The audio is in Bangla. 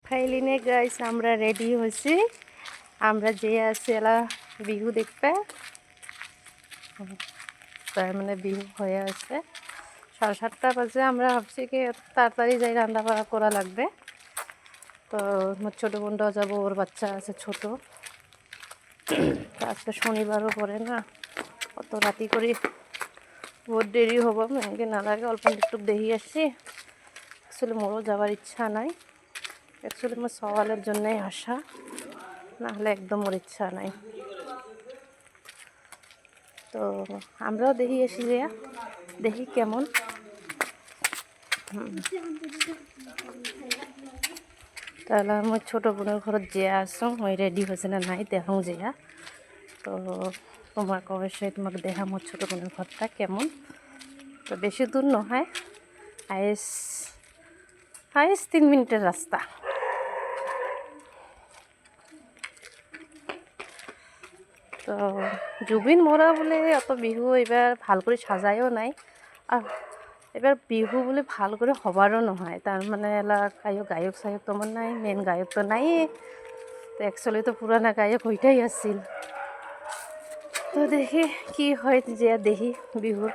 ফাইলিনে গাইস আমরা রেডি হয়েছি। আমরা যে আছি এলা বিহু দেখবে, তার মানে বিহু হয়ে আছে 7:30 বাজে। আমরা ভাবছি কি তাড়াতাড়ি যাই, রান্না বাড়া করা লাগবে। তো আমার ছোটো বোনটাও যাবো, ওর বাচ্চা আছে ছোট। আজকে শনিবারও পড়ে না, অত রাতি করে বহুত দেরি হবো, মেয়েকে না লাগে অল্প একটু দেরি আসছি। অ্যাকচুয়ালি মোরও যাওয়ার ইচ্ছা নাই, অ্যাকচুয়ালি আমার সওয়ালের জন্যই আসা, নাহলে একদম ওর ইচ্ছা নাই। তো আমরাও দেখি এসে যা দেখি কেমন। তাহলে আমার ছোটো বোনের ঘরত যে আসো ওই রেডি হয়েছে না নাই দেখাও যেয়া। তো তোমাকে অবশ্যই তোমাকে দেখা মোর ছোটো বোনের ঘরটা কেমন। তো বেশি দূর নহয়, হাইস 3 মিনিটের রাস্তা। তো জুবিন মোরা বলে অত বিহু এবার ভাল করে সাজায়ও নাই, আর এবার বিহু বলে ভাল করে হবারও নহয়। তার মানে এলা গায়ক সায়ক তোমার নাই, মেন গায়ক তো নাই। তো অ্যাকচুয়ালি তো পুরানা গায়ক ওইটাই আসছিল। তো দেখি কি হয়, যে দেখি বিহুর